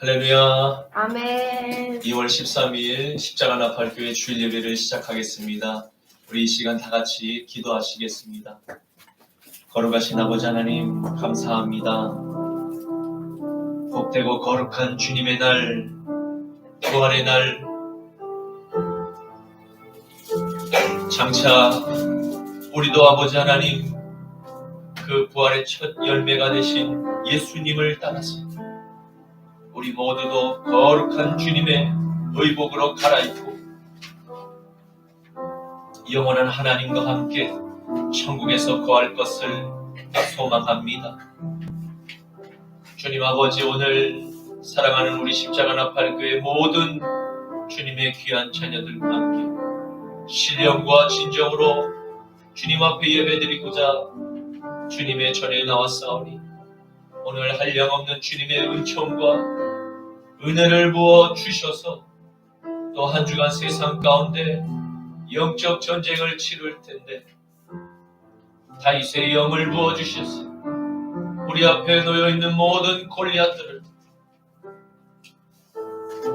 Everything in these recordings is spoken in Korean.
할렐루야. 아멘. 2월 13일 십자가 나팔교회 주일 예배를 시작하겠습니다. 우리 이 시간 다 같이 기도하시겠습니다. 거룩하신 아버지 하나님 감사합니다. 복되고 거룩한 주님의 날, 부활의 날, 장차 우리도 아버지 하나님 그 부활의 첫 열매가 되신 예수님을 따라서 우리 모두도 거룩한 주님의 의복으로 갈아입고 영원한 하나님과 함께 천국에서 거할 것을 소망합니다. 주님 아버지, 오늘 사랑하는 우리 십자가 나팔교회 모든 주님의 귀한 자녀들과 함께 신령과 진정으로 주님 앞에 예배드리고자 주님의 전에 나왔사오니 오늘 한량없는 주님의 은총과 은혜를 부어 주셔서 또 한 주간 세상 가운데 영적 전쟁을 치를 텐데 다윗의 영을 부어 주셔서 우리 앞에 놓여있는 모든 골리앗들을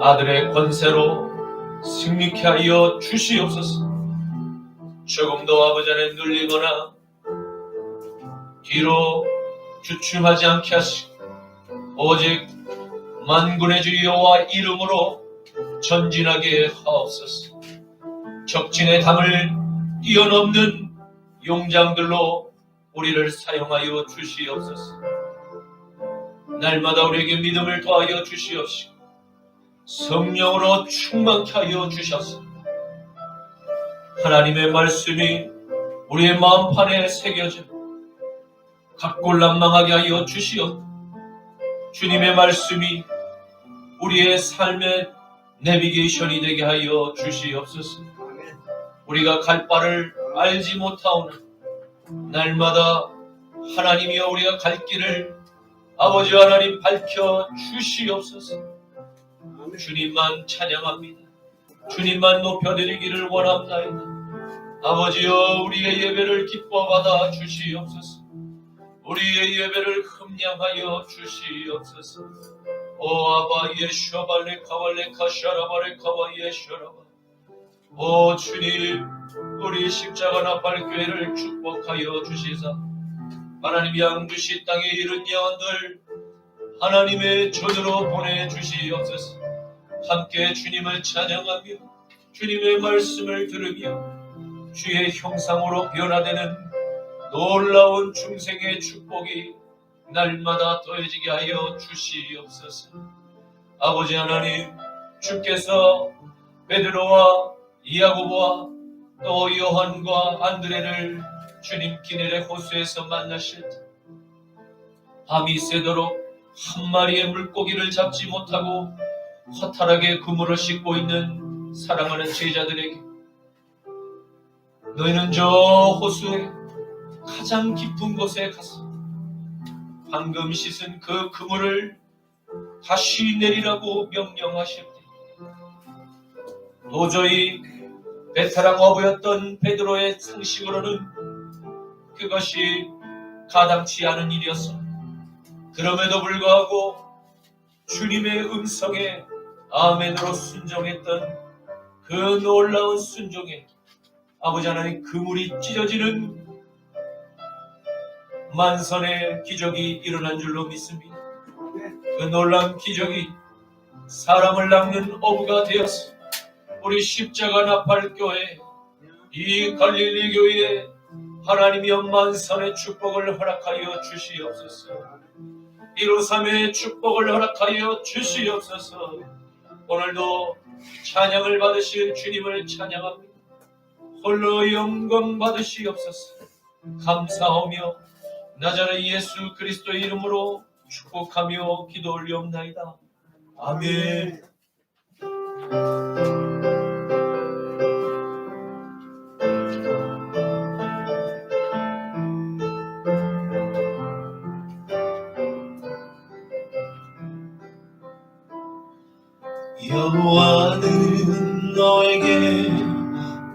아들의 권세로 승리케 하여 주시옵소서. 조금도 아버지 안에 눌리거나 뒤로 주춤하지 않게 하시고 오직 만군의 주 여호와 이름으로 전진하게 하옵소서. 적진의 담을 뛰어넘는 용장들로 우리를 사용하여 주시옵소서. 날마다 우리에게 믿음을 더하여 주시옵시고 성령으로 충만케 하여 주셔서 하나님의 말씀이 우리의 마음판에 새겨져 각골난망하게 하여 주시옵소서. 주님의 말씀이 우리의 삶의 내비게이션이 되게 하여 주시옵소서. 우리가 갈 바를 알지 못하오나 날마다 하나님이여 우리가 갈 길을 아버지 하나님 밝혀 주시옵소서. 주님만 찬양합니다. 주님만 높여드리기를 원합나이다. 아버지여 우리의 예배를 기뻐 받아 주시옵소서. 우리의 예배를 흠량하여 주시옵소서. 오 아바 예슈아발레 카발레 카샤라발레 카바 예슈아라바. 오 주님, 우리 십자가 나팔교회를 축복하여 주시사 하나님 양주시 땅에 이른 영혼들 하나님의 존으로 보내주시옵소서. 함께 주님을 찬양하며 주님의 말씀을 들으며 주의 형상으로 변화되는 놀라운 중생의 축복이 날마다 더해지게 하여 주시옵소서. 아버지 하나님, 주께서 베드로와 야고보와 또 요한과 안드레를 주님 기내의 호수에서 만나실 때 밤이 새도록 한 마리의 물고기를 잡지 못하고 허탈하게 그물을 씻고 있는 사랑하는 제자들에게 너희는 저 호수에 가장 깊은 곳에 가서 방금 씻은 그 그물을 다시 내리라고 명령하실 때 도저히 베테랑 어부였던 베드로의 상식으로는 그것이 가당치 않은 일이었어. 그럼에도 불구하고 주님의 음성에 아멘으로 순종했던 그 놀라운 순종에 아버지 하나님 그물이 찢어지는 만선의 기적이 일어난 줄로 믿습니다. 그 놀라운 기적이 사람을 낚는 어부가 되어서 우리 십자가 나팔교회 이 갈릴리 교회에 하나님이여 만선의 축복을 허락하여 주시옵소서. 이루삼의 축복을 허락하여 주시옵소서. 오늘도 찬양을 받으실 주님을 찬양합니다. 홀로 영광 받으시옵소서. 감사하며 나자렛 예수 그리스도의 이름으로 축복하며 기도 올리옵나이다. 아멘. 여호와는 너에게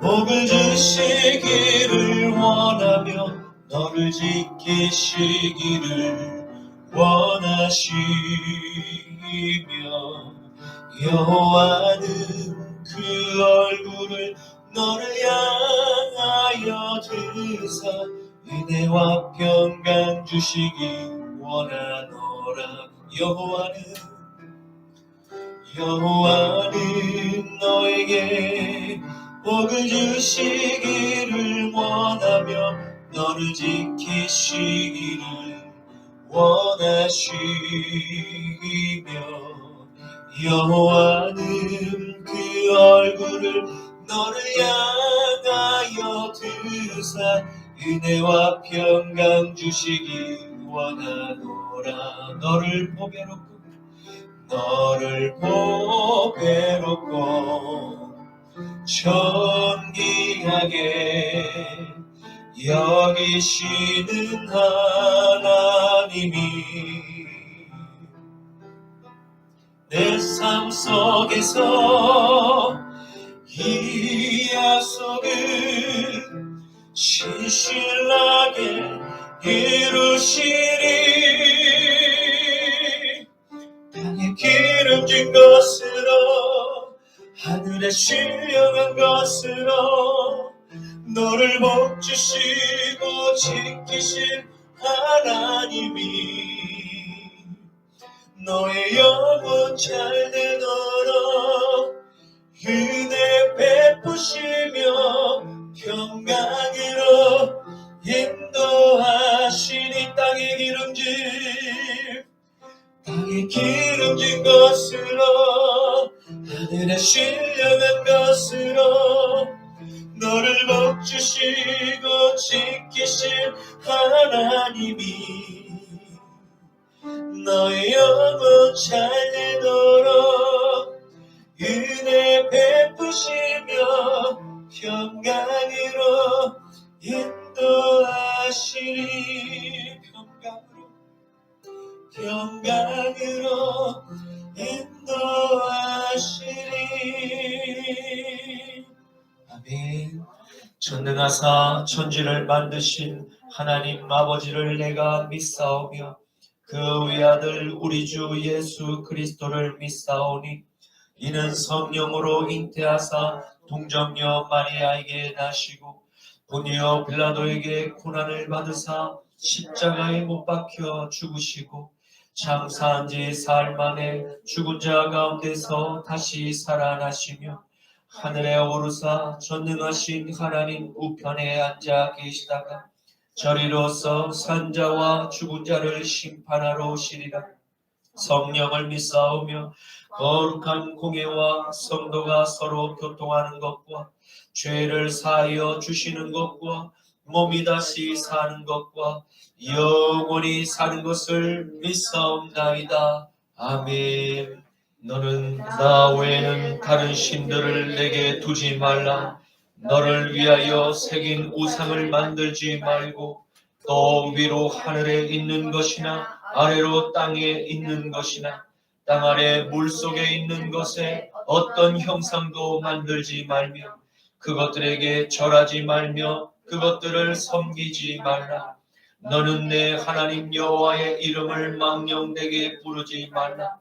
복을 주시기를 원하며 너를 지키시기를 원하시며 여호와는 그 얼굴을 너를 향하여 드사 은혜와 평강 주시기 원하노라. 여호와는 너에게 복을 주시기를 원하며 너를 지키시기를 원하시며 여호와는 그 얼굴을 너를 향하여 드사 은혜와 평강 주시기 원하노라. 너를 보배롭고 존귀하게 여기시는 하나님이 내 삶 속에서 이 약속을 신실하게 이루시리. 땅에 기름진 것으로 하늘에 신령한 것으로 너를 복주시고 지키신 하나님이 너의 영혼 잘되도록 은혜 베푸시며 평강으로 인도하시니 땅에 기름진 것으로 하늘에 신령한 것으로 너를 복주시고 지키신 하나님이 너의 영혼 잘되도록 은혜 베푸시며 평강으로 인도하시리. 평강으로 인도하시리. 아멘. 전능하사 천지를 만드신 하나님 아버지를 내가 믿사오며 그 외아들 우리 주 예수 그리스도를 믿사오니 이는 성령으로 잉태하사 동정녀 마리아에게 나시고 본디오 빌라도에게 고난을 받으사 십자가에 못 박혀 죽으시고 장사한 지 사흘 만에 죽은 자 가운데서 다시 살아나시며 하늘에 오르사 전능하신 하나님 우편에 앉아 계시다가 저리로서 산자와 죽은 자를 심판하러 오시리라. 성령을 믿사오며 거룩한 공예와 성도가 서로 교통하는 것과 죄를 사하여 주시는 것과 몸이 다시 사는 것과 영원히 사는 것을 믿사옵나이다. 아멘. 너는 나 외에는 다른 신들을 내게 두지 말라. 너를 위하여 새긴 우상을 만들지 말고 또 위로 하늘에 있는 것이나 아래로 땅에 있는 것이나 땅 아래 물속에 있는 것에 어떤 형상도 만들지 말며 그것들에게 절하지 말며 그것들을 섬기지 말라. 너는 내 하나님 여호와의 이름을 망령되게 부르지 말라.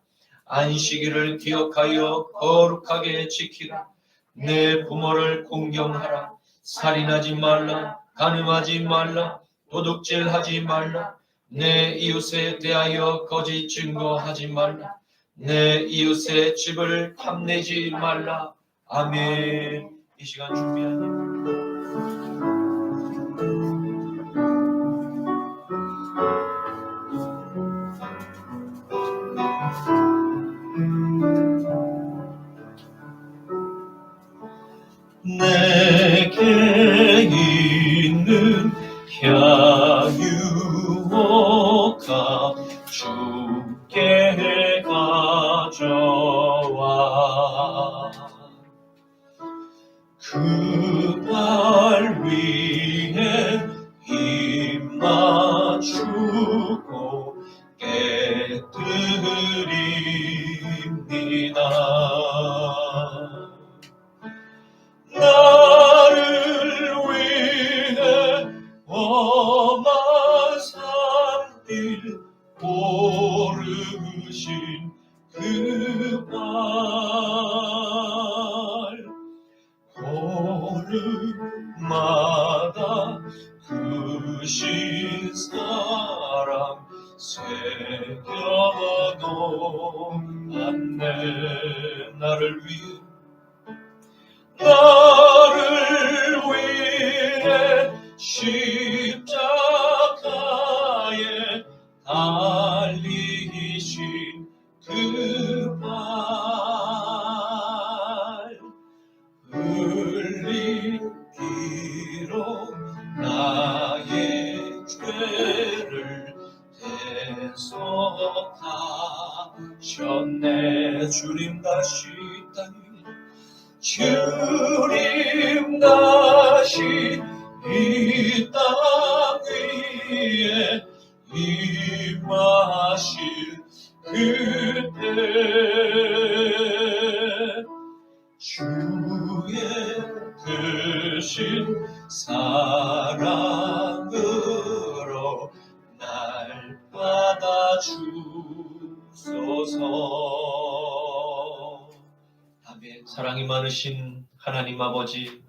안식일을 기억하여 거룩하게 지키라. 내 부모를 공경하라. 살인하지 말라. 간음하지 말라. 도둑질하지 말라. 내 이웃에 대하여 거짓 증거하지 말라. 내 이웃의 집을 탐내지 말라. 아멘. 이 시간 준비한 예물 내게 있는 향유오가 주께 가져와 그 발 위에 입 맞추고 깨뜨립니다. 나를 위해 엄한 산길 오르신 그 발 걸음마다 그 신사랑 새겨놓았네. 나를 위해 십자가에 달리신 그 발 흘리기로 나의 죄를 대속하셨네. 주님 다시 땅 주님 다시 이 땅 위에 임하실 그때 주의 크신 사랑으로 날 받아주소서. 아멘. 사랑이 많으신 하나님 아버지,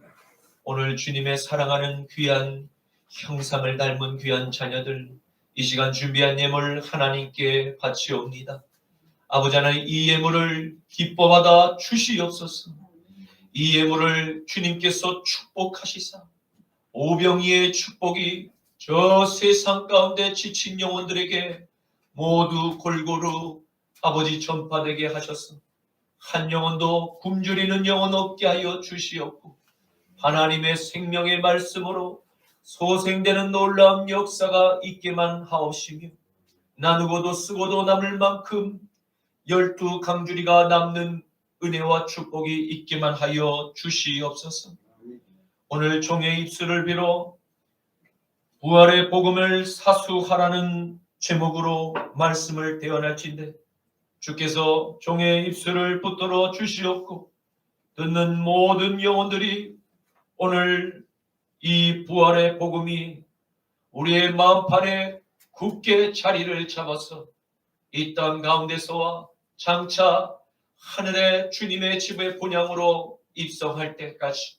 오늘 주님의 사랑하는 귀한 형상을 닮은 귀한 자녀들, 이 시간 준비한 예물 하나님께 바치옵니다. 아버지 하나님, 이 예물을 기뻐 받아 주시옵소서. 이 예물을 주님께서 축복하시사 오병이의 축복이 저 세상 가운데 지친 영혼들에게 모두 골고루 아버지 전파되게 하셔서 한 영혼도 굶주리는 영혼 없게 하여 주시옵고, 하나님의 생명의 말씀으로 소생되는 놀라운 역사가 있게만 하옵시며, 나누고도 쓰고도 남을 만큼 12강주리가 남는 은혜와 축복이 있게만 하여 주시옵소서. 오늘 종의 입술을 빌어 부활의 복음을 사수하라는 제목으로 말씀을 대언할진대 주께서 종의 입술을 붙들어 주시옵고, 듣는 모든 영혼들이 오늘 이 부활의 복음이 우리의 마음판에 굳게 자리를 잡아서 이 땅 가운데서와 장차 하늘의 주님의 집의 본향으로 입성할 때까지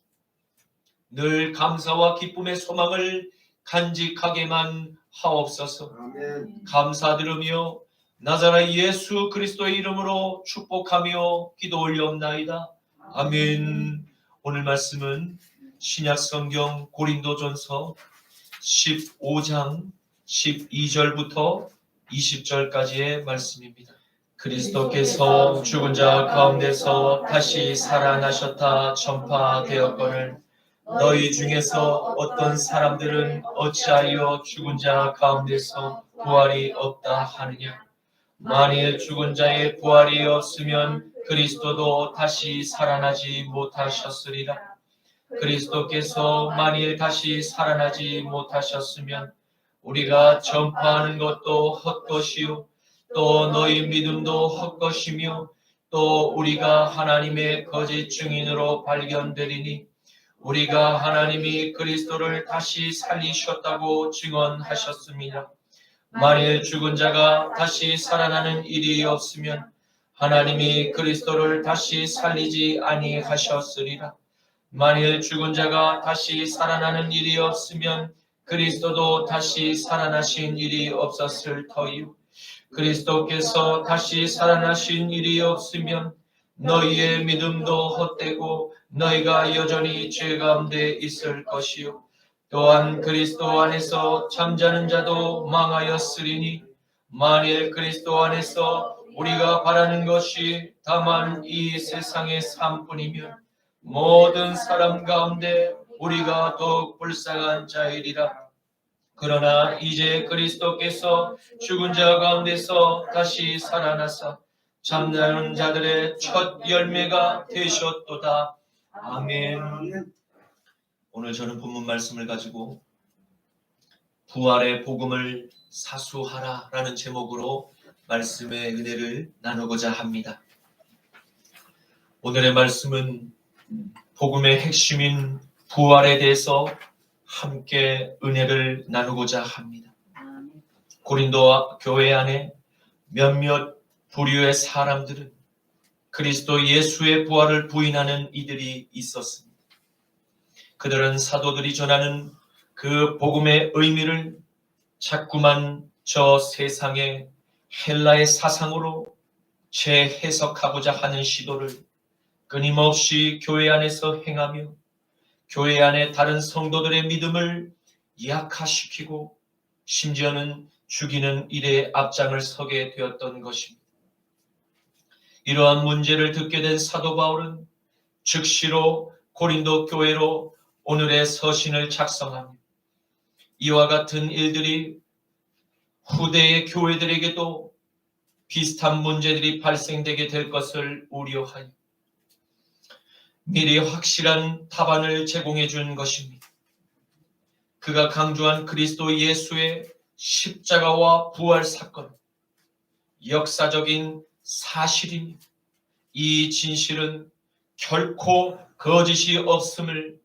늘 감사와 기쁨의 소망을 간직하게만 하옵소서. 아멘. 감사드리며 나자렛 예수 그리스도의 이름으로 축복하며 기도 올려옵나이다. 아멘. 오늘 말씀은 신약 성경 고린도전서 15장 12절부터 20절까지의 말씀입니다. 그리스도께서 죽은 자 가운데서 다시 살아나셨다 전파되었거늘 너희 중에서 어떤 사람들은 어찌하여 죽은 자 가운데서 부활이 없다 하느냐. 만일 죽은 자의 부활이 없으면 그리스도도 다시 살아나지 못하셨으리라. 그리스도께서 만일 다시 살아나지 못하셨으면 우리가 전파하는 것도 헛것이요 또 너희 믿음도 헛것이며 또 우리가 하나님의 거짓 증인으로 발견되리니 우리가 하나님이 그리스도를 다시 살리셨다고 증언하셨습니다. 만일 죽은 자가 다시 살아나는 일이 없으면 하나님이 그리스도를 다시 살리지 아니하셨으리라. 만일 죽은 자가 다시 살아나는 일이 없으면 그리스도도 다시 살아나신 일이 없었을 터이요. 그리스도께서 다시 살아나신 일이 없으면 너희의 믿음도 헛되고 너희가 여전히 죄 가운데 있을 것이요. 또한 그리스도 안에서 잠자는 자도 망하였으리니 만일 그리스도 안에서 우리가 바라는 것이 다만 이 세상의 삶뿐이면 모든 사람 가운데 우리가 더욱 불쌍한 자이리라. 그러나 이제 그리스도께서 죽은 자 가운데서 다시 살아나사 잠자는 자들의 첫 열매가 되셨도다. 아멘. 오늘 저는 본문 말씀을 가지고 부활의 복음을 사수하라 라는 제목으로 말씀의 은혜를 나누고자 합니다. 오늘의 말씀은 복음의 핵심인 부활에 대해서 함께 은혜를 나누고자 합니다. 고린도 교회 안에 몇몇 부류의 사람들은 그리스도 예수의 부활을 부인하는 이들이 있었습니다. 그들은 사도들이 전하는 그 복음의 의미를 자꾸만 저 세상의 헬라의 사상으로 재해석하고자 하는 시도를 끊임없이 교회 안에서 행하며 교회 안에 다른 성도들의 믿음을 약화시키고 심지어는 죽이는 일에 앞장을 서게 되었던 것입니다. 이러한 문제를 듣게 된 사도 바울은 즉시로 고린도 교회로 오늘의 서신을 작성하며 이와 같은 일들이 후대의 교회들에게도 비슷한 문제들이 발생되게 될 것을 우려하여 미리 확실한 답안을 제공해 준 것입니다. 그가 강조한 그리스도 예수의 십자가와 부활 사건, 역사적인 사실이며 이 진실은 결코 거짓이 없음을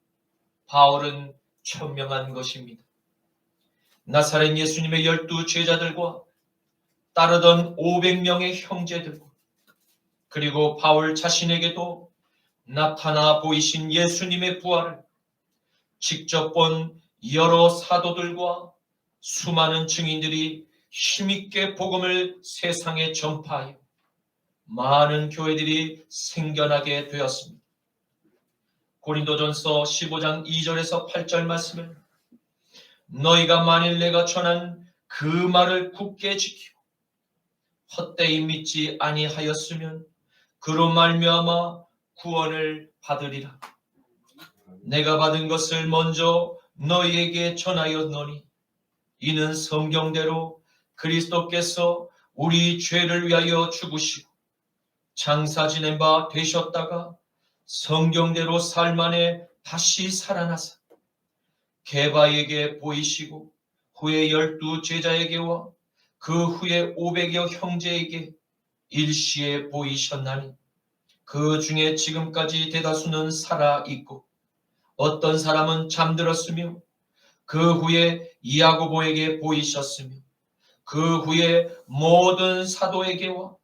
바울은 천명한 것입니다. 나사렛 예수님의 12 제자들과 따르던 500명의 형제들과 그리고 바울 자신에게도 나타나 보이신 예수님의 부활을 직접 본 여러 사도들과 수많은 증인들이 힘있게 복음을 세상에 전파하여 많은 교회들이 생겨나게 되었습니다. 고린도전서 15장 2절에서 8절 말씀을 너희가 만일 내가 전한 그 말을 굳게 지키고 헛되이 믿지 아니하였으면 그로 말미암아 구원을 받으리라. 내가 받은 것을 먼저 너희에게 전하였노니 이는 성경대로 그리스도께서 우리 죄를 위하여 죽으시고 장사 지낸 바 되셨다가 성경대로 살만에 다시 살아나사 게바에게 보이시고 후에 12 제자에게와 그 후에 500여 형제에게 일시에 보이셨나니 그 중에 지금까지 대다수는 살아있고 어떤 사람은 잠들었으며 그 후에 야고보에게 보이셨으며 그 후에 모든 사도에게와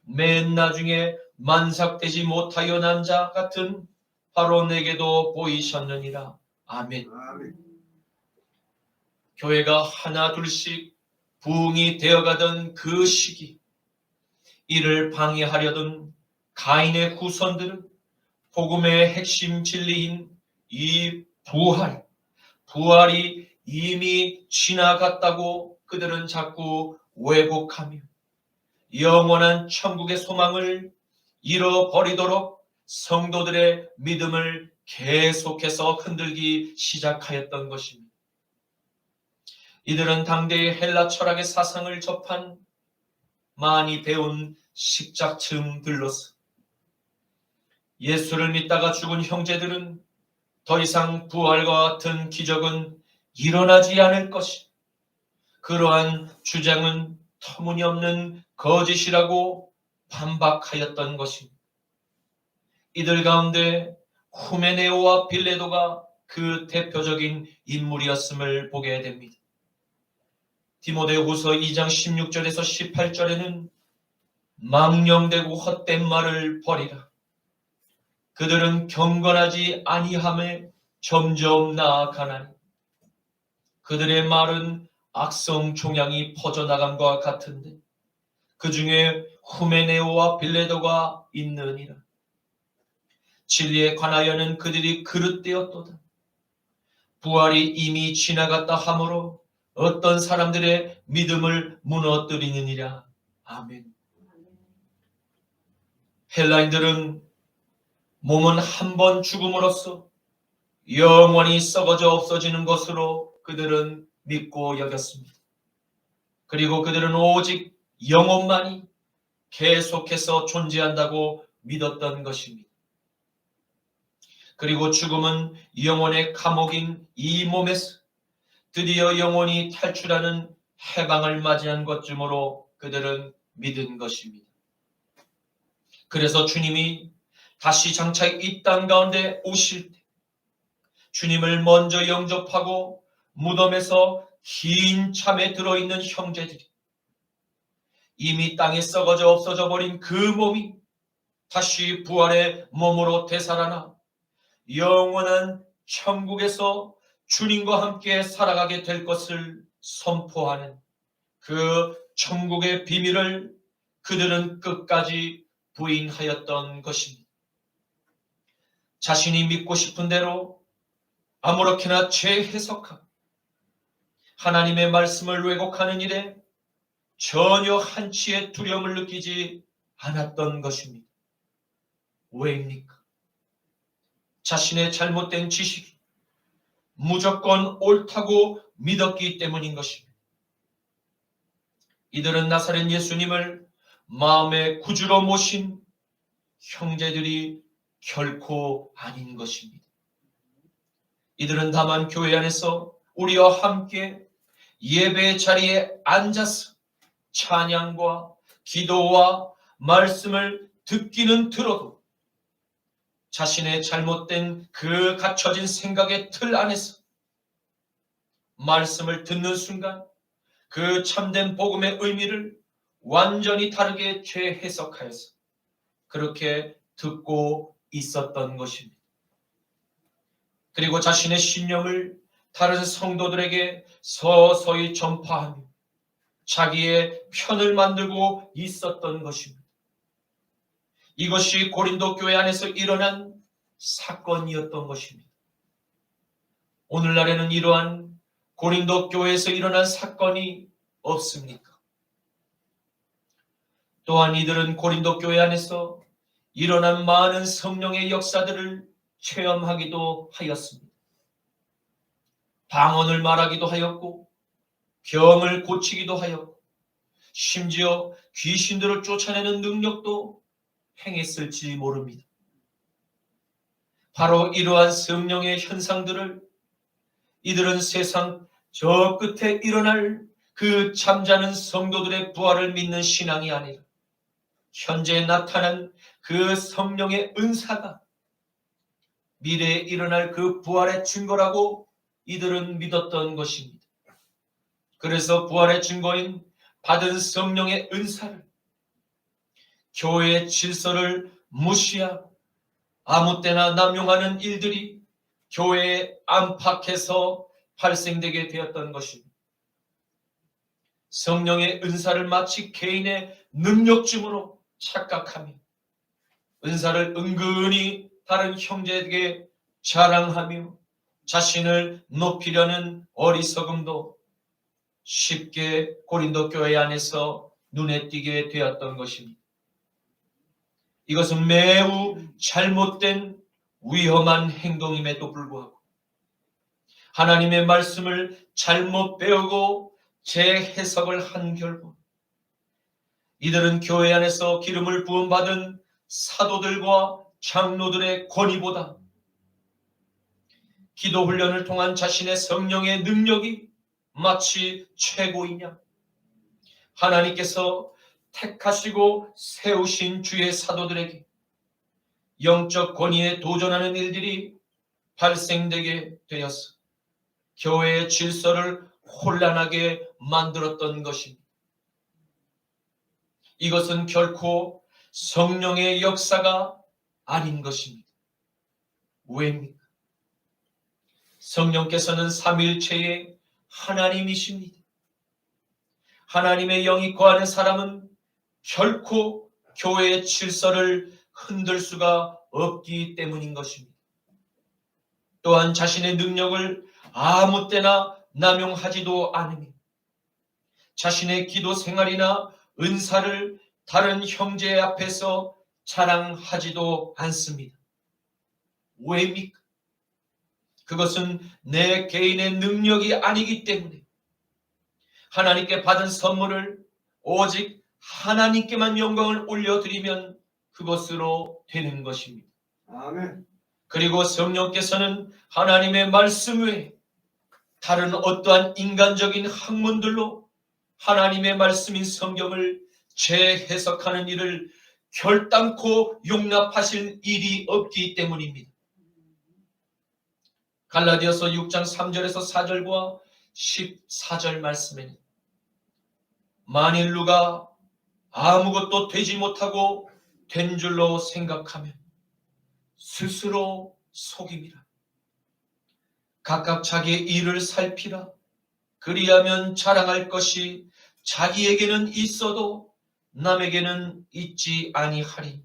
맨 나중에 만삭되지 못하여 난 자 같은 바로 내게도 보이셨느니라. 아멘. 교회가 하나 둘씩 부흥이 되어가던 그 시기 이를 방해하려던 가인의 후손들은 복음의 핵심 진리인 이 부활이 이미 지나갔다고 그들은 자꾸 왜곡하며 영원한 천국의 소망을 잃어버리도록 성도들의 믿음을 계속해서 흔들기 시작하였던 것입니다. 이들은 당대의 헬라 철학의 사상을 접한 많이 배운 식작층들로서 예수를 믿다가 죽은 형제들은 더 이상 부활과 같은 기적은 일어나지 않을 것이 그러한 주장은 터무니없는 거짓이라고 반박하였던 것입니다. 이들 가운데 후메네오와 빌레도가 그 대표적인 인물이었음을 보게 됩니다. 디모데후서 2장 16절에서 18절에는 망령되고 헛된 말을 버리라. 그들은 경건하지 아니함에 점점 나아가나니 그들의 말은 악성 종양이 퍼져나감과 같은데 그 중에 후메네오와 빌레도가 있느니라. 진리에 관하여는 그들이 그릇되었도다. 부활이 이미 지나갔다 하므로 어떤 사람들의 믿음을 무너뜨리느니라. 아멘. 헬라인들은 몸은 한 번 죽음으로써 영원히 썩어져 없어지는 것으로 그들은 믿고 여겼습니다. 그리고 그들은 오직 영혼만이 계속해서 존재한다고 믿었던 것입니다. 그리고 죽음은 영혼의 감옥인 이 몸에서 드디어 영혼이 탈출하는 해방을 맞이한 것쯤으로 그들은 믿은 것입니다. 그래서 주님이 다시 장차 이 땅 가운데 오실 때 주님을 먼저 영접하고 무덤에서 긴 잠에 들어있는 형제들이 이미 땅에 썩어져 없어져 버린 그 몸이 다시 부활의 몸으로 되살아나 영원한 천국에서 주님과 함께 살아가게 될 것을 선포하는 그 천국의 비밀을 그들은 끝까지 부인하였던 것입니다. 자신이 믿고 싶은 대로 아무렇게나 재해석하고 하나님의 말씀을 왜곡하는 일에 전혀 한치의 두려움을 느끼지 않았던 것입니다. 왜입니까? 자신의 잘못된 지식이 무조건 옳다고 믿었기 때문인 것입니다. 이들은 나사렛 예수님을 마음의 구주로 모신 형제들이 결코 아닌 것입니다. 이들은 다만 교회 안에서 우리와 함께 예배 자리에 앉아서 찬양과 기도와 말씀을 듣기는 들어도 자신의 잘못된 그 갇혀진 생각의 틀 안에서 말씀을 듣는 순간 그 참된 복음의 의미를 완전히 다르게 재해석하여서 그렇게 듣고 있었던 것입니다. 그리고 자신의 신념을 다른 성도들에게 서서히 전파하며 자기의 편을 만들고 있었던 것입니다. 이것이 고린도 교회 안에서 일어난 사건이었던 것입니다. 오늘날에는 이러한 고린도 교회에서 일어난 사건이 없습니까? 또한 이들은 고린도 교회 안에서 일어난 많은 성령의 역사들을 체험하기도 하였습니다. 방언을 말하기도 하였고 병을 고치기도 하였고 심지어 귀신들을 쫓아내는 능력도 행했을지 모릅니다. 바로 이러한 성령의 현상들을 이들은 세상 저 끝에 일어날 그 잠자는 성도들의 부활을 믿는 신앙이 아니라 현재 나타난 그 성령의 은사가 미래에 일어날 그 부활의 증거라고 이들은 믿었던 것입니다. 그래서 부활의 증거인 받은 성령의 은사를 교회의 질서를 무시하고 아무 때나 남용하는 일들이 교회에 안팎에서 발생되게 되었던 것입니다. 성령의 은사를 마치 개인의 능력쯤으로 착각하며 은사를 은근히 다른 형제에게 자랑하며 자신을 높이려는 어리석음도 쉽게 고린도 교회 안에서 눈에 띄게 되었던 것입니다. 이것은 매우 잘못된 위험한 행동임에도 불구하고 하나님의 말씀을 잘못 배우고 재해석을 한 결과 이들은 교회 안에서 기름을 부음받은 사도들과 장로들의 권위보다 기도 훈련을 통한 자신의 성령의 능력이 마치 최고이냐, 하나님께서 택하시고 세우신 주의 사도들에게 영적 권위에 도전하는 일들이 발생되게 되어서 교회의 질서를 혼란하게 만들었던 것입니다. 이것은 결코 성령의 역사가 아닌 것입니다. 왜입니까? 성령께서는 삼위일체의 하나님이십니다. 하나님의 영이 거하는 사람은 결코 교회의 질서를 흔들 수가 없기 때문인 것입니다. 또한 자신의 능력을 아무 때나 남용하지도 않으며 자신의 기도 생활이나 은사를 다른 형제 앞에서 자랑하지도 않습니다. 왜입니까? 그것은 내 개인의 능력이 아니기 때문에 하나님께 받은 선물을 오직 하나님께만 영광을 올려드리면 그것으로 되는 것입니다. 아멘. 그리고 성령께서는 하나님의 말씀 외에 다른 어떠한 인간적인 학문들로 하나님의 말씀인 성경을 재해석하는 일을 결단코 용납하실 일이 없기 때문입니다. 갈라디아서 6장 3절에서 4절과 14절 말씀에는 만일 누가 아무것도 되지 못하고 된 줄로 생각하면 스스로 속임이라. 각각 자기의 일을 살피라. 그리하면 자랑할 것이 자기에게는 있어도 남에게는 있지 아니하리.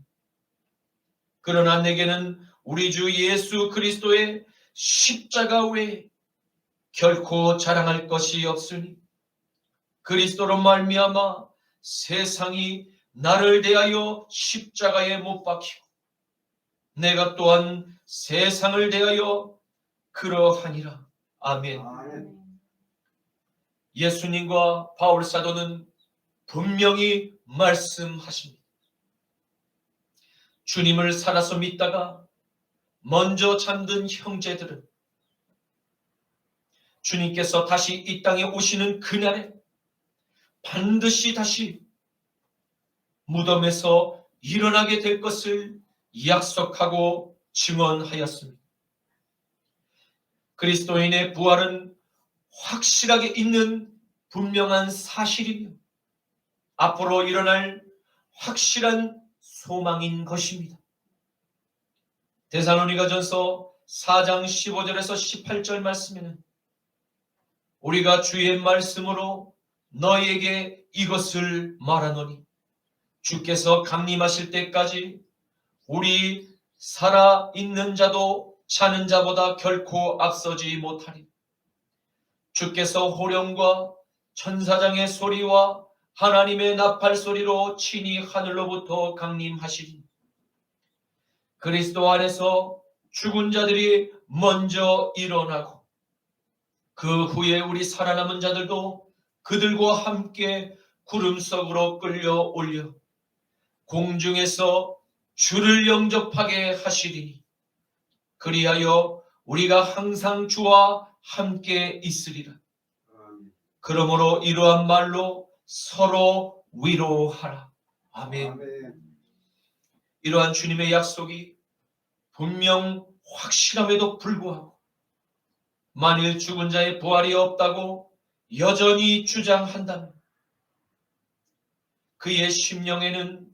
그러나 내게는 우리 주 예수 그리스도의 십자가 외에 결코 자랑할 것이 없으니 그리스도로 말미암아 세상이 나를 대하여 십자가에 못 박히고 내가 또한 세상을 대하여 그러하니라. 아멘. 예수님과 바울 사도는 분명히 말씀하십니다. 주님을 살아서 믿다가 먼저 잠든 형제들은 주님께서 다시 이 땅에 오시는 그날에 반드시 다시 무덤에서 일어나게 될 것을 약속하고 증언하였습니다. 그리스도인의 부활은 확실하게 있는 분명한 사실이며 앞으로 일어날 확실한 소망인 것입니다. 데살로니가전서 4장 15절에서 18절 말씀에는 우리가 주의 말씀으로 너희에게 이것을 말하노니 주께서 강림하실 때까지 우리 살아있는 자도 자는 자보다 결코 앞서지 못하리. 주께서 호령과 천사장의 소리와 하나님의 나팔 소리로 친히 하늘로부터 강림하시리. 그리스도 안에서 죽은 자들이 먼저 일어나고 그 후에 우리 살아남은 자들도 그들과 함께 구름 속으로 끌려 올려 공중에서 주를 영접하게 하시리니 그리하여 우리가 항상 주와 함께 있으리라. 그러므로 이러한 말로 서로 위로하라. 아멘. 이러한 주님의 약속이 분명 확실함에도 불구하고 만일 죽은 자의 부활이 없다고 여전히 주장한다면 그의 심령에는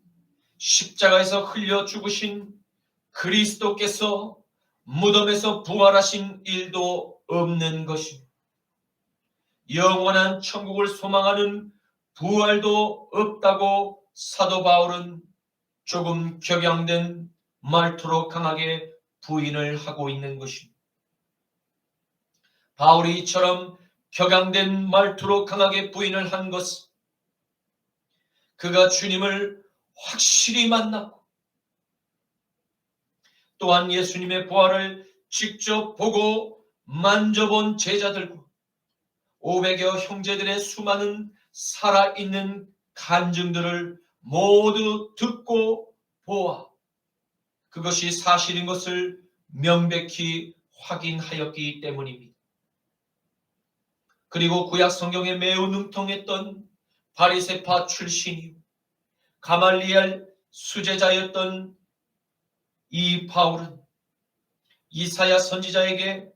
십자가에서 흘려 죽으신 그리스도께서 무덤에서 부활하신 일도 없는 것입니다. 영원한 천국을 소망하는 부활도 없다고 사도 바울은 조금 격양된 말투로 강하게 부인을 하고 있는 것입니다. 바울이 이처럼 격양된 말투로 강하게 부인을 한 것은 그가 주님을 확실히 만났고 또한 예수님의 부활을 직접 보고 만져본 제자들과 500여 형제들의 수많은 살아있는 간증들을 모두 듣고 보아 그것이 사실인 것을 명백히 확인하였기 때문입니다. 그리고 구약 성경에 매우 능통했던 바리새파 출신이요 가말리엘 수제자였던 이 바울은 이사야 선지자에게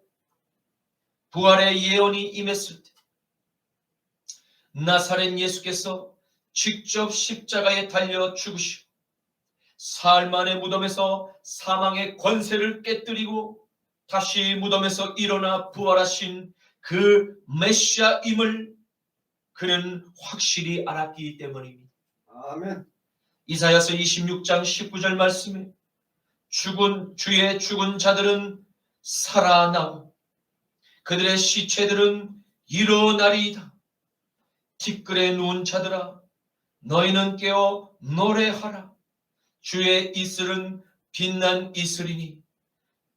부활의 예언이 임했을 때 나사렛 예수께서 직접 십자가에 달려 죽으시고 사흘 만에 무덤에서 사망의 권세를 깨뜨리고 다시 무덤에서 일어나 부활하신 그 메시아임을 그는 확실히 알았기 때문입니다. 아멘. 이사야서 26장 19절 말씀에 주의 죽은 자들은 살아나고 그들의 시체들은 일어나리이다. 티끌에 누운 자들아 너희는 깨어 노래하라. 주의 이슬은 빛난 이슬이니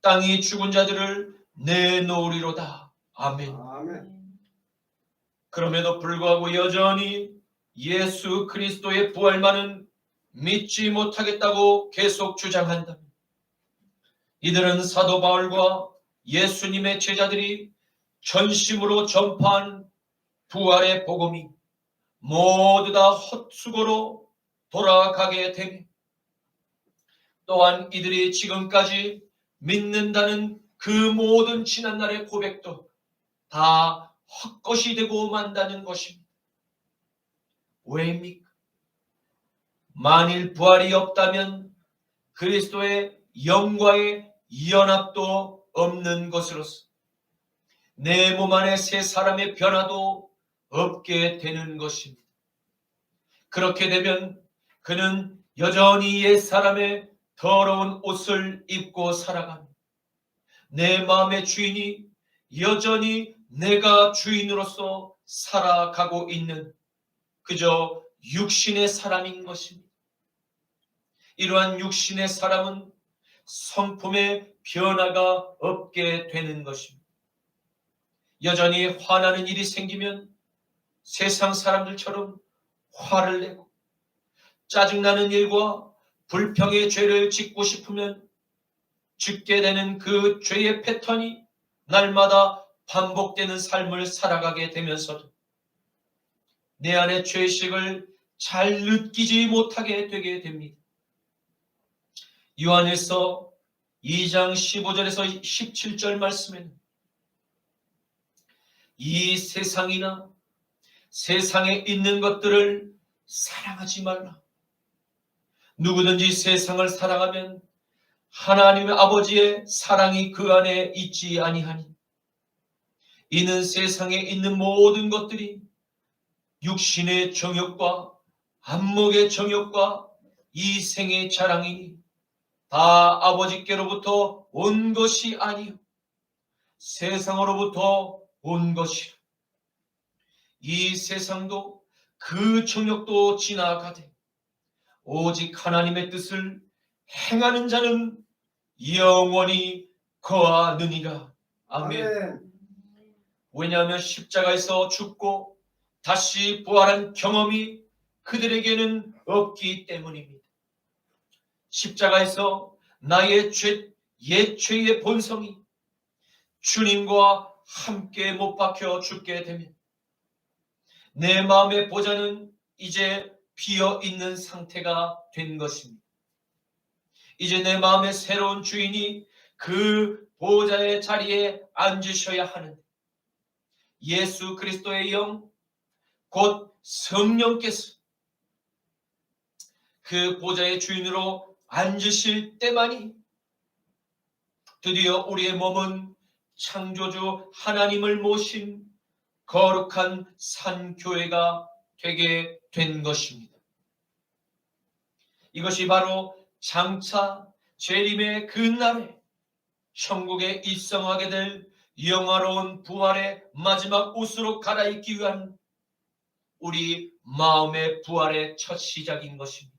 땅이 죽은 자들을 내놓으리로다. 아멘. 아멘. 그럼에도 불구하고 여전히 예수 그리스도의 부활만은 믿지 못하겠다고 계속 주장한다면 이들은 사도 바울과 예수님의 제자들이 전심으로 전파한 부활의 복음이 모두 다 헛수고로 돌아가게 되며 또한 이들이 지금까지 믿는다는 그 모든 지난날의 고백도 다 헛것이 되고 만다는 것입니다. 왜입니까? 만일 부활이 없다면 그리스도의 영과의 연합도 없는 것으로서 내 몸 안에 새 사람의 변화도 없게 되는 것입니다. 그렇게 되면 그는 여전히 옛 사람의 더러운 옷을 입고 살아가며 내 마음의 주인이 여전히 내가 주인으로서 살아가고 있는 그저 육신의 사람인 것입니다. 이러한 육신의 사람은 성품의 변화가 없게 되는 것입니다. 여전히 화나는 일이 생기면 세상 사람들처럼 화를 내고 짜증나는 일과 불평의 죄를 짓고 싶으면 짓게 되는 그 죄의 패턴이 날마다 반복되는 삶을 살아가게 되면서도 내 안의 죄의식을 잘 느끼지 못하게 되게 됩니다. 요한일서 2장 15절에서 17절 말씀에는 이 세상이나 세상에 있는 것들을 사랑하지 말라. 누구든지 세상을 사랑하면 하나님의 아버지의 사랑이 그 안에 있지 아니하니 이는 세상에 있는 모든 것들이 육신의 정욕과 안목의 정욕과 이생의 자랑이니 다 아버지께로부터 온 것이 아니요 세상으로부터 온 것이라. 이 세상도 그 정욕도 지나가되 오직 하나님의 뜻을 행하는 자는 영원히 거하느니라. 아멘. 아멘. 왜냐하면 십자가에서 죽고 다시 부활한 경험이 그들에게는 없기 때문입니다. 십자가에서 나의 옛 죄의 본성이 주님과 함께 못 박혀 죽게 되면 내 마음의 보좌는 이제 비어 있는 상태가 된 것입니다. 이제 내 마음의 새로운 주인이 그 보좌의 자리에 앉으셔야 하는데 예수 그리스도의 영, 곧 성령께서 그 보좌의 주인으로 앉으실 때만이 드디어 우리의 몸은 창조주 하나님을 모신 거룩한 산교회가 되게 된 것입니다. 이것이 바로 장차 재림의 그 날에 천국에 입성하게 될 영화로운 부활의 마지막 옷으로 갈아입기 위한 우리 마음의 부활의 첫 시작인 것입니다.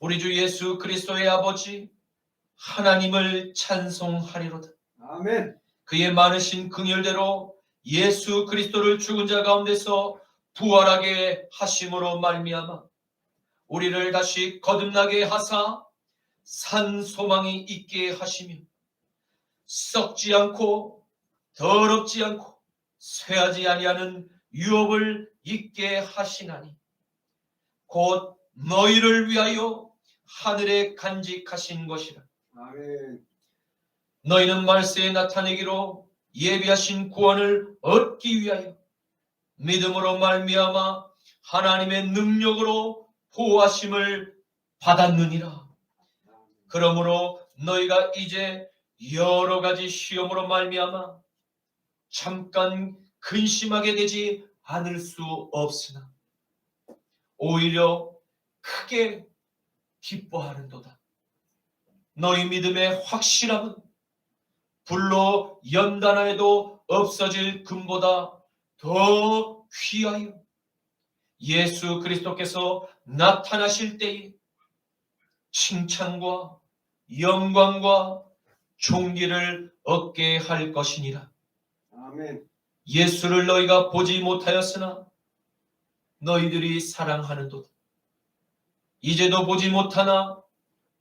우리 주 예수 그리스도의 아버지 하나님을 찬송하리로다. 아멘. 그의 많으신 긍휼대로 예수 그리스도를 죽은 자 가운데서 부활하게 하심으로 말미암아 우리를 다시 거듭나게 하사 산 소망이 있게 하시며 썩지 않고 더럽지 않고 쇠하지 아니하는 유업을 있게 하시나니 곧 너희를 위하여 하늘에 간직하신 것이라. 아멘. 너희는 말세에 나타내기로 예비하신 구원을 얻기 위하여 믿음으로 말미암아 하나님의 능력으로 보호하심을 받았느니라. 그러므로 너희가 이제 여러 가지 시험으로 말미암아 잠깐 근심하게 되지 않을 수 없으나 오히려 크게 기뻐하는도다. 너희 믿음의 확실함은 불로 연단하여도 없어질 금보다 더 귀하여 예수 그리스도께서 나타나실 때에 칭찬과 영광과 존귀를 얻게 할 것이니라. 아멘. 예수를 너희가 보지 못하였으나 너희들이 사랑하는도다. 이제도 보지 못하나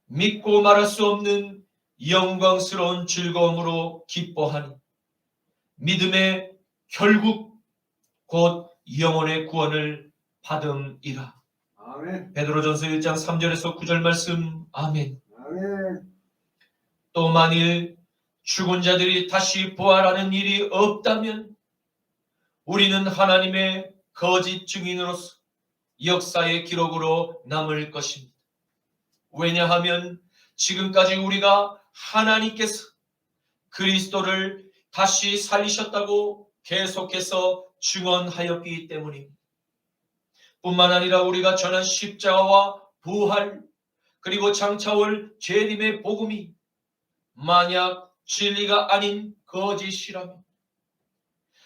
믿고 말할 수 없는 영광스러운 즐거움으로 기뻐하니 믿음의 결국 곧 영혼의 구원을 받음이라. 아멘. 베드로전서 1장 3절에서 9절 말씀. 아멘. 아멘. 또 만일 죽은 자들이 다시 부활하는 일이 없다면 우리는 하나님의 거짓 증인으로서 역사의 기록으로 남을 것입니다. 왜냐하면 지금까지 우리가 하나님께서 그리스도를 다시 살리셨다고 계속해서 증언하였기 때문입니다. 뿐만 아니라 우리가 전한 십자가와 부활, 그리고 장차올 재림의 복음이 만약 진리가 아닌 거짓이라면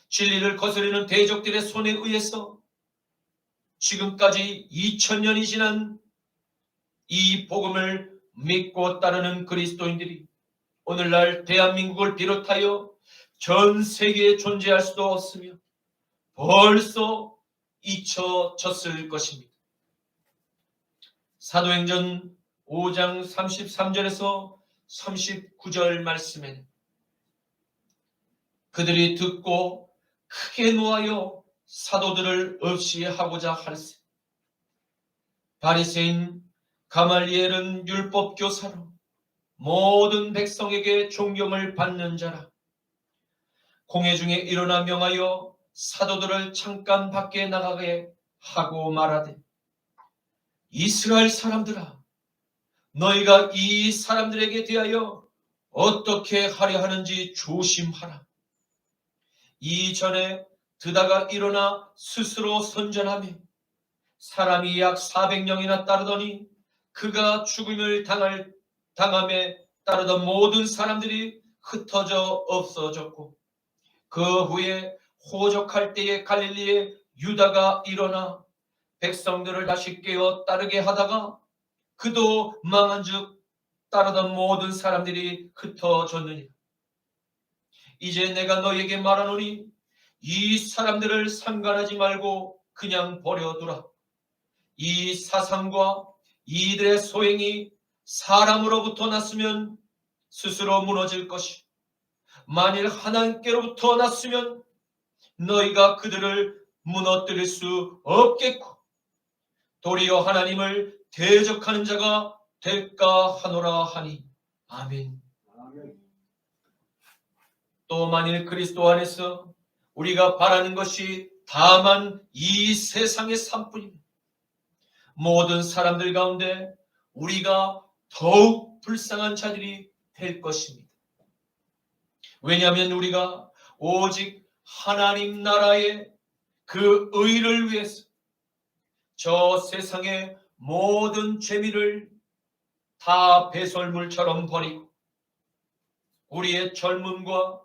진리를 거스르는 대적들의 손에 의해서 지금까지 2000년이 지난 이 복음을 믿고 따르는 그리스도인들이 오늘날 대한민국을 비롯하여 전 세계에 존재할 수도 없으며 벌써 잊혀졌을 것입니다. 사도행전 5장 33절에서 39절 말씀에는 그들이 듣고 크게 노하여 사도들을 없이 하고자 할세. 바리새인 가말리엘은 율법 교사로 모든 백성에게 존경을 받는 자라. 공회 중에 일어나 명하여 사도들을 잠깐 밖에 나가게 하고 말하되, 이스라엘 사람들아, 너희가 이 사람들에게 대하여 어떻게 하려 하는지 조심하라. 이전에 드다가 일어나 스스로 선전하며 사람이 약 400명이나 따르더니 그가 죽음을 당함에 따르던 모든 사람들이 흩어져 없어졌고, 그 후에 호적할 때에 갈릴리에 유다가 일어나 백성들을 다시 깨어 따르게 하다가 그도 망한즉 따르던 모든 사람들이 흩어졌느니라. 이제 내가 너에게 말하노니 이 사람들을 상관하지 말고 그냥 버려두라. 이 사상과 이들의 소행이 사람으로부터 났으면 스스로 무너질 것이, 만일 하나님께로부터 났으면 너희가 그들을 무너뜨릴 수 없겠고 도리어 하나님을 대적하는 자가 될까 하노라 하니. 아멘. 아멘. 또 만일 그리스도 안에서 우리가 바라는 것이 다만 이 세상의 삶뿐입니다. 모든 사람들 가운데 우리가 더욱 불쌍한 자들이 될 것입니다. 왜냐하면 우리가 오직 하나님 나라의 그 의를 위해서 저 세상의 모든 재미를 다 배설물처럼 버리고 우리의 젊음과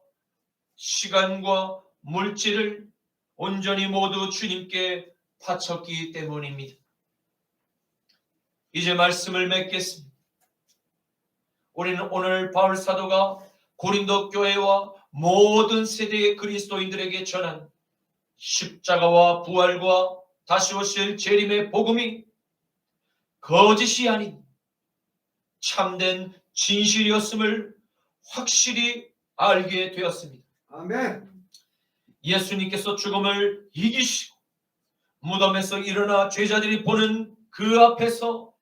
시간과 물질을 온전히 모두 주님께 바쳤기 때문입니다. 이제 말씀을 맺겠습니다. 우리는 오늘 바울 사도가 고린도 교회와 모든 세대의 그리스도인들에게 전한 십자가와 부활과 다시 오실 재림의 복음이 거짓이 아닌 참된 진실이었음을 확실히 알게 되었습니다. 아멘. 예수님께서 죽음을 이기시고 무덤에서 일어나 죄자들이 보는 그 앞에서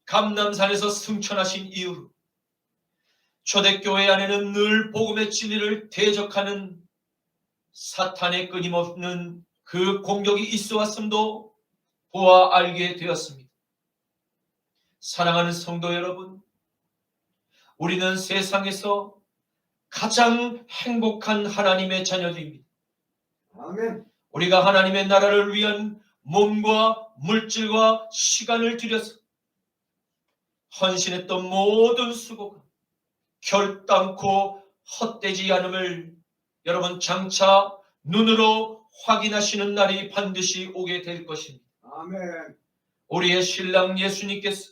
감람산에서 승천하신 이후로 초대교회 안에는 늘 복음의 진리를 대적하는 사탄의 끊임없는 그 공격이 있어 왔음도 보아 알게 되었습니다. 사랑하는 성도 여러분, 우리는 세상에서 가장 행복한 하나님의 자녀들입니다. 아멘. 우리가 하나님의 나라를 위한 몸과 물질과 시간을 들여서 헌신했던 모든 수고가 결단코 헛되지 않음을 여러분 장차 눈으로 확인하시는 날이 반드시 오게 될 것입니다. 아멘. 우리의 신랑 예수님께서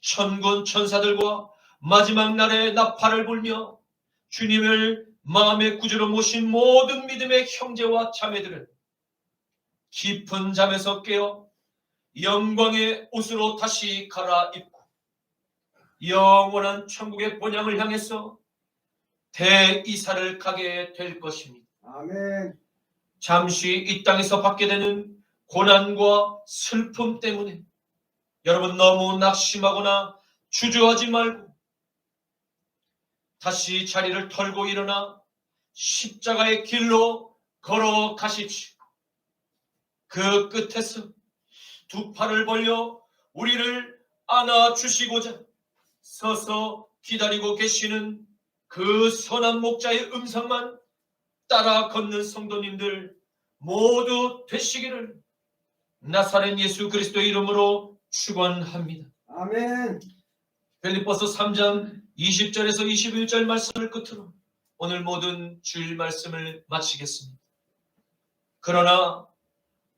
천군 천사들과 마지막 날에 나팔을 불며 주님을 마음의 구주로 모신 모든 믿음의 형제와 자매들은 깊은 잠에서 깨어 영광의 옷으로 다시 갈아입고 영원한 천국의 본향을 향해서 대이사를 가게 될 것입니다. 아멘. 잠시 이 땅에서 받게 되는 고난과 슬픔 때문에 여러분 너무 낙심하거나 주저하지 말고 다시 자리를 털고 일어나 십자가의 길로 걸어가십시오. 그 끝에서 두 팔을 벌려 우리를 안아주시고자 서서 기다리고 계시는 그 선한 목자의 음성만 따라 걷는 성도님들 모두 되시기를 나사렛 예수 그리스도의 이름으로 축원합니다. 아멘. 빌립보서 3장 20절에서 21절 말씀을 끝으로 오늘 모든 주일 말씀을 마치겠습니다. 그러나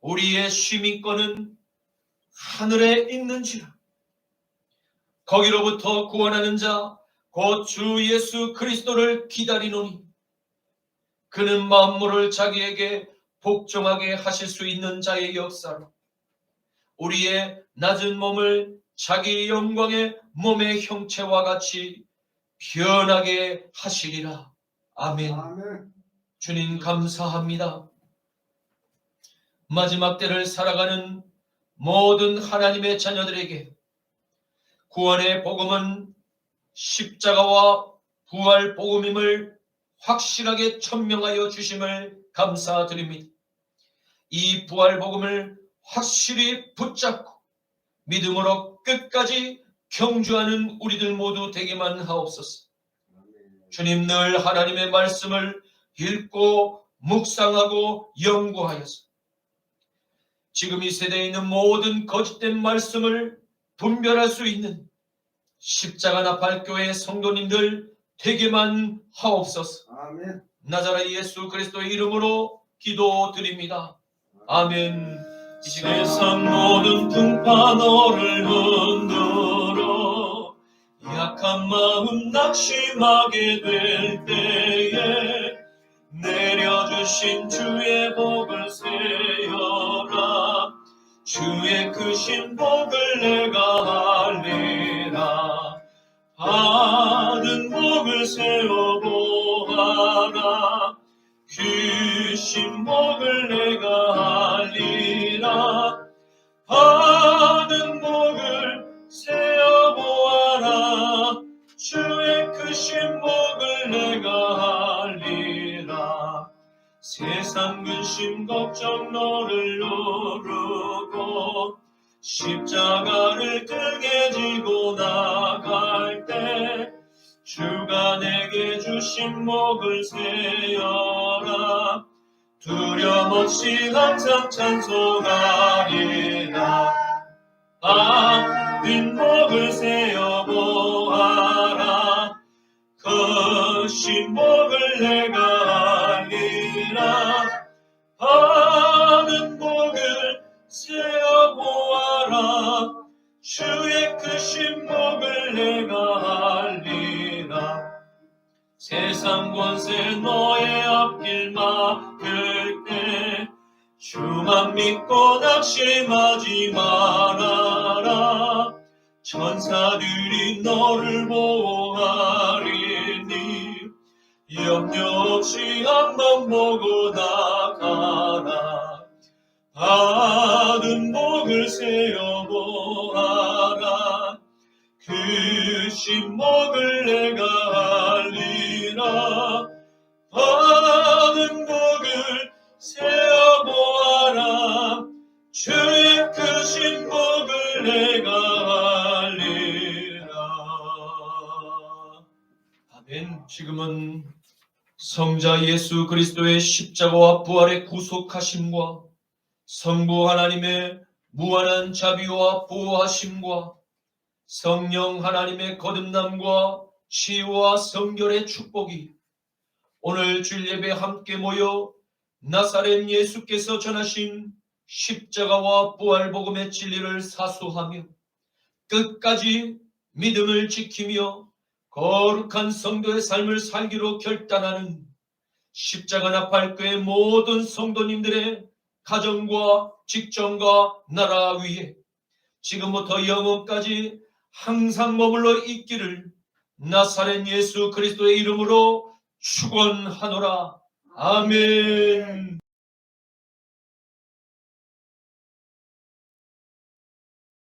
우리의 쉼이권은 하늘에 있는지라 거기로부터 구원하는 자 곧 주 예수 그리스도를 기다리노니 그는 만물을 자기에게 복종하게 하실 수 있는 자의 역사로 우리의 낮은 몸을 자기 영광의 몸의 형체와 같이 변하게 하시리라. 아멘. 아멘. 주님 감사합니다. 마지막 때를 살아가는 모든 하나님의 자녀들에게 구원의 복음은 십자가와 부활 복음임을 확실하게 천명하여 주심을 감사드립니다. 이 부활 복음을 확실히 붙잡고 믿음으로 끝까지 경주하는 우리들 모두 되기만 하옵소서. 주님 늘 하나님의 말씀을 읽고 묵상하고 연구하여서 지금 이 세대에 있는 모든 거짓된 말씀을 분별할 수 있는 십자가 나팔교회 성도님들 되게만 하옵소서. 아멘. 나자렛 예수 그리스도의 이름으로 기도드립니다. 아멘. 이 시간 세상 모든 풍파 너를 흔들어 약한 마음 낙심하게 될 때에 내려주신 주의 복을 세어라. 주의 크신 복을 내가 알리라. 받은 복을 세어보아라. 주신 복을 내가 알리라. 받은 복을 세어보아라. 주의 크신 복을 내가 알리라. 세상 근심 걱정 너를 누르고 십자가를 등에 지고 나갈 때 주가 내게 주신 복을 세어라. 두려움 없이 항상 찬송하리라. 받은 복을 세어보아라. 크신 복을 내가 알리라. 받은 복을 세어보아라. 주의 크신 복을 내가 알리라. 세상 권세 너의 앞길 막을 때 주만 믿고 낙심하지 말아라. 천사들이 너를 보호하리니 염려 없이 한번 보고 나가라. 받은 복을 세어보아라. 크신 복을 내가 알리라. 받은 복을 세어보아라. 주의 크신 복을 내가 알리라. 아멘. 지금은 성자 예수 그리스도의 십자가와 부활의 구속하심과 성부 하나님의 무한한 자비와 보호하심과 성령 하나님의 거듭남과 치유와 성결의 축복이 오늘 주일 예배 함께 모여 나사렛 예수께서 전하신 십자가와 부활 복음의 진리를 사수하며 끝까지 믿음을 지키며 거룩한 성도의 삶을 살기로 결단하는 십자가 나팔교회 모든 성도님들의 가정과 직장과 나라 위에 지금부터 영원까지 항상 머물러 있기를 나사렛 예수 그리스도의 이름으로 축원하노라. 아멘.